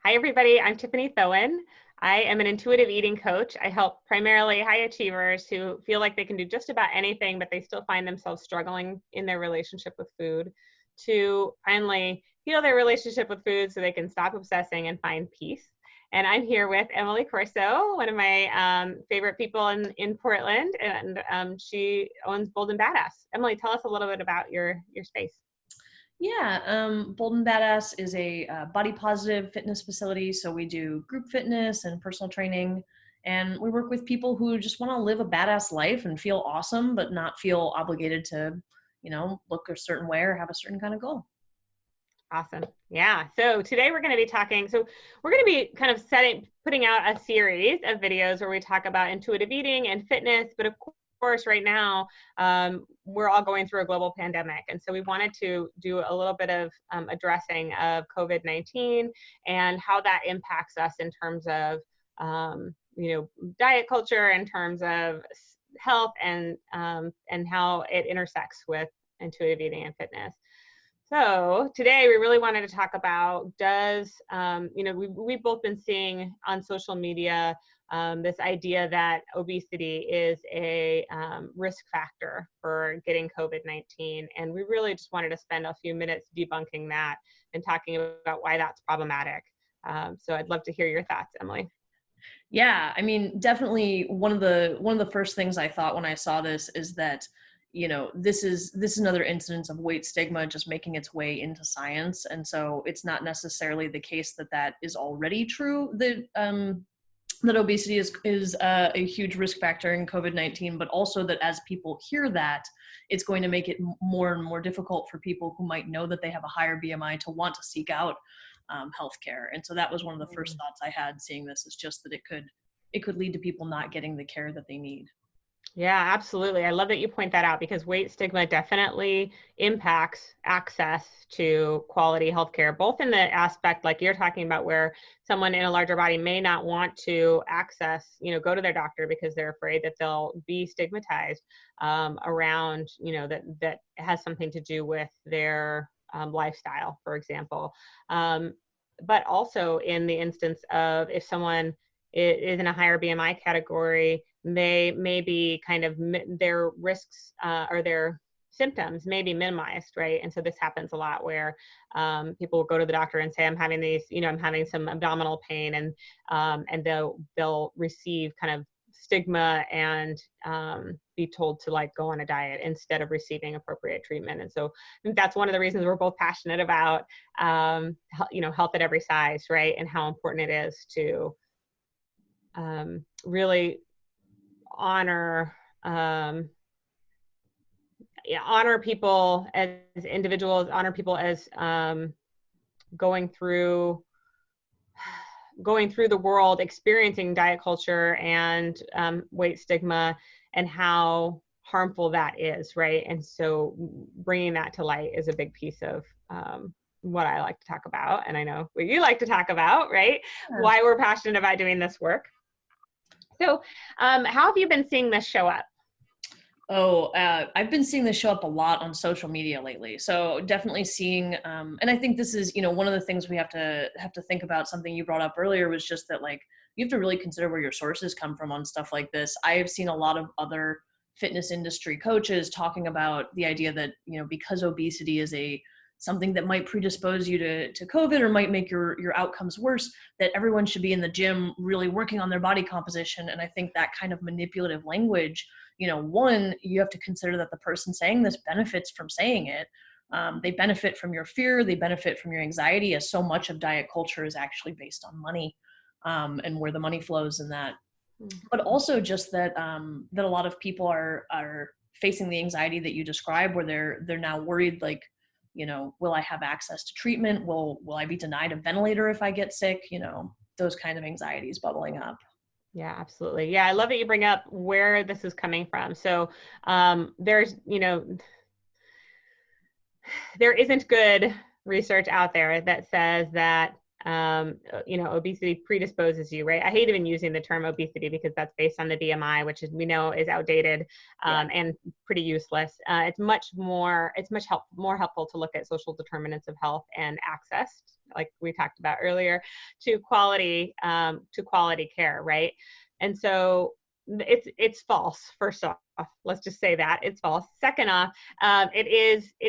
Hi, everybody. I'm Tiffany Thoen. I am an intuitive eating coach. I help primarily high achievers who feel like they can do just about anything, but they still find themselves struggling in their relationship with food, to finally heal their relationship with food so they can stop obsessing and find peace. And I'm here with Emily Corso, one of my favorite people in Portland, and she owns Bold and Badass. Emily, tell us a little bit about your space. Yeah, Bold and Badass is a body positive fitness facility. So we do group fitness and personal training. And we work with people who just want to live a badass life and feel awesome, but not feel obligated to, look a certain way or have a certain kind of goal. Awesome. Yeah. So today we're going to be talking, so we're going to be kind of putting out a series of videos where we talk about intuitive eating and fitness, but of course right now we're all going through a global pandemic. And so we wanted to do a little bit of addressing of COVID-19 and how that impacts us in terms of, diet culture, in terms of health, and how it intersects with intuitive eating and fitness. So today we really wanted to talk about, we've both been seeing on social media this idea that obesity is a risk factor for getting COVID-19. And we really just wanted to spend a few minutes debunking that and talking about why that's problematic. So I'd love to hear your thoughts, Emily. Yeah, I mean, definitely one of the first things I thought when I saw this is that this is another instance of weight stigma just making its way into science. And so it's not necessarily the case that is already true, that obesity is a huge risk factor in COVID-19, but also that as people hear that, it's going to make it more and more difficult for people who might know that they have a higher BMI to want to seek out healthcare. And so that was one of the first thoughts I had seeing this, is just that it could lead to people not getting the care that they need. Yeah, absolutely. I love that you point that out, because weight stigma definitely impacts access to quality healthcare, both in the aspect like you're talking about, where someone in a larger body may not want to access, go to their doctor because they're afraid that they'll be stigmatized around, that has something to do with their lifestyle, for example. But also in the instance of, if someone is in a higher BMI category, they may be kind of, their risks or their symptoms may be minimized, right? And so this happens a lot, where people will go to the doctor and say, I'm having these, I'm having some abdominal pain, and they'll receive kind of stigma and be told to like go on a diet instead of receiving appropriate treatment. And so I think that's one of the reasons we're both passionate about health at every size, right? And how important it is to really honor people as individuals, honor people as going through the world, experiencing diet culture and weight stigma, and how harmful that is, right? And so bringing that to light is a big piece of what I like to talk about, and I know what you like to talk about, right? Yeah. Why we're passionate about doing this work. So how have you been seeing this show up? I've been seeing this show up a lot on social media lately. So definitely seeing, and I think this is, one of the things we have to think about. Something you brought up earlier was just that, like, you have to really consider where your sources come from on stuff like this. I have seen a lot of other fitness industry coaches talking about the idea that, because obesity is something that might predispose you to COVID or might make your outcomes worse, that everyone should be in the gym really working on their body composition. And I think that kind of manipulative language, one, you have to consider that the person saying this benefits from saying it. They benefit from your fear. They benefit from your anxiety, as so much of diet culture is actually based on money and where the money flows in that. But also just that that a lot of people are facing the anxiety that you describe, where they're now worried, like, will I have access to treatment? Will I be denied a ventilator if I get sick? Those kind of anxieties bubbling up. Yeah, absolutely. Yeah, I love that you bring up where this is coming from. So there's, there isn't good research out there that says that obesity predisposes you, right? I hate even using the term obesity because that's based on the BMI, which we know is outdated and pretty useless. It's much more helpful to look at social determinants of health and access, like we talked about earlier, to quality care, right? And so it's false. First off, let's just say that it's false. Second off, it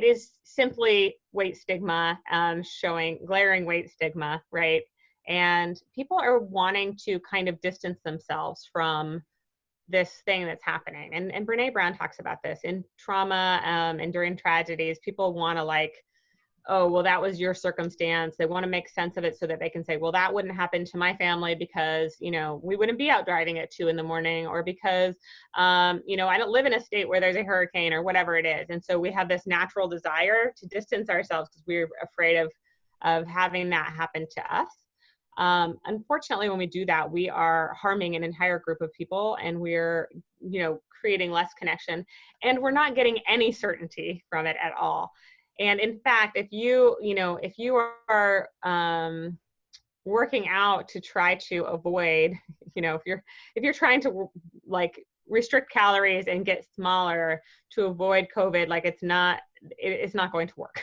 is simply weight stigma, showing glaring weight stigma, right? And people are wanting to kind of distance themselves from this thing that's happening. And Brene Brown talks about this in trauma and during tragedies. People want to oh, well, that was your circumstance. They want to make sense of it so that they can say, well, that wouldn't happen to my family because, we wouldn't be out driving at 2 a.m, or because, I don't live in a state where there's a hurricane or whatever it is. And so we have this natural desire to distance ourselves because we're afraid of having that happen to us. Unfortunately, when we do that, we are harming an entire group of people, and we're, creating less connection, and we're not getting any certainty from it at all. And in fact, if you are working out to try to avoid, if you're trying to restrict calories and get smaller to avoid COVID, it's not going to work,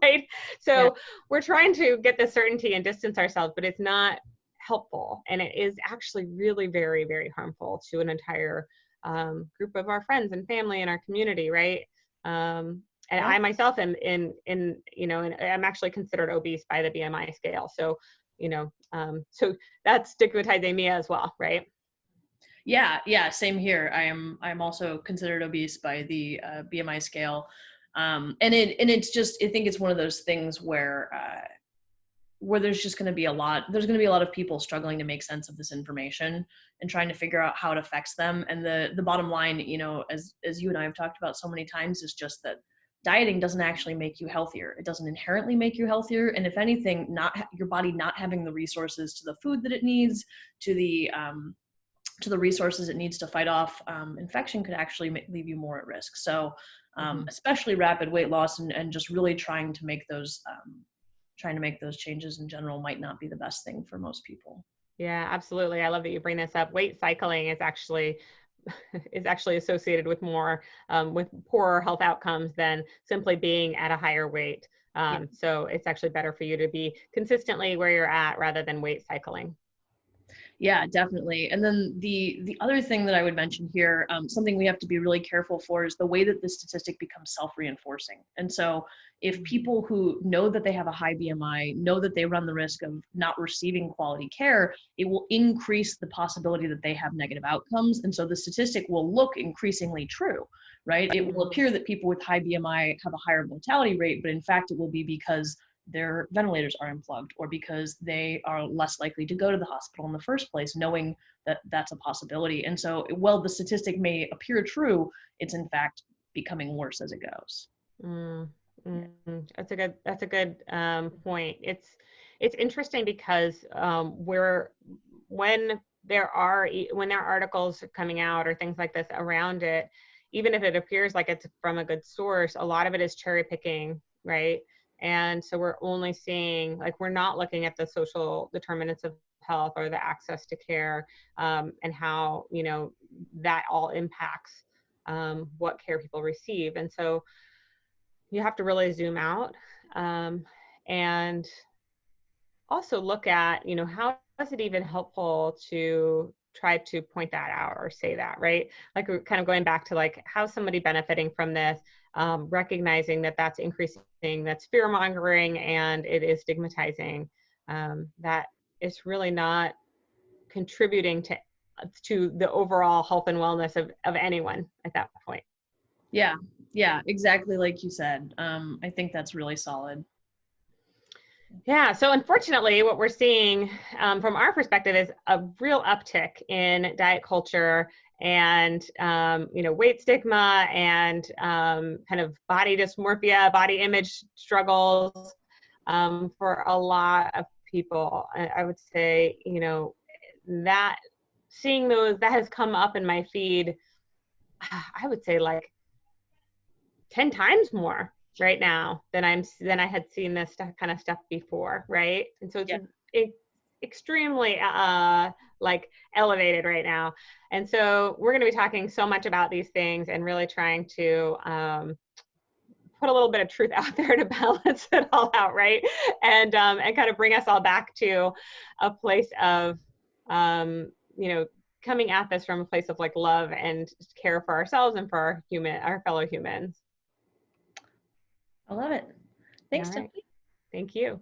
right? So we're trying to get the certainty and distance ourselves, but it's not helpful. And it is actually really very, very harmful to an entire group of our friends and family and our community, right? And I myself am I'm actually considered obese by the BMI scale. So, so that's stigmatizing me as well, right? Yeah, same here. I'm also considered obese by the BMI scale. It's just, I think it's one of those things where there's just going to be a lot of people struggling to make sense of this information and trying to figure out how it affects them. And the bottom line, as you and I have talked about so many times, is just that dieting doesn't actually make you healthier. It doesn't inherently make you healthier. And if anything, your body not having the resources to the food that it needs, to the resources it needs to fight off infection, could actually leave you more at risk. So especially rapid weight loss and just really trying to make those changes in general might not be the best thing for most people. Yeah, absolutely. I love that you bring this up. Weight cycling is actually associated with more with poorer health outcomes than simply being at a higher weight. So it's actually better for you to be consistently where you're at rather than weight cycling. Yeah, definitely. And then the other thing that I would mention here, something we have to be really careful for, is the way that the statistic becomes self-reinforcing. And so if people who know that they have a high BMI, know that they run the risk of not receiving quality care, it will increase the possibility that they have negative outcomes. And so the statistic will look increasingly true, right? It will appear that people with high BMI have a higher mortality rate, but in fact, it will be because their ventilators are unplugged, or because they are less likely to go to the hospital in the first place, knowing that that's a possibility. And so, while the statistic may appear true, it's in fact becoming worse as it goes. That's a good point. It's interesting because when there are articles coming out or things like this around it, even if it appears like it's from a good source, a lot of it is cherry picking, right? And so we're only seeing, we're not looking at the social determinants of health or the access to care and how, that all impacts what care people receive. And so you have to really zoom out and also look at, how is it even helpful to try to point that out or say that, right? We're kind of going back to how's somebody benefiting from this, recognizing that that's increasing, that's fear mongering, and it is stigmatizing, that it's really not contributing to the overall health and wellness of anyone at that point. Yeah, exactly like you said. I think that's really solid. Yeah, so unfortunately, what we're seeing from our perspective is a real uptick in diet culture and, weight stigma and kind of body dysmorphia, body image struggles for a lot of people. I would say, that seeing those, that has come up in my feed, I would say 10 times more right now than I had seen this kind of stuff before, right? And so extremely like elevated right now. And so we're going to be talking so much about these things and really trying to put a little bit of truth out there to balance it all out, right? And kind of bring us all back to a place of, you know, coming at this from a place of like love and care for ourselves and for our fellow humans. I love it. Thanks, All right. Tiffany. Thank you.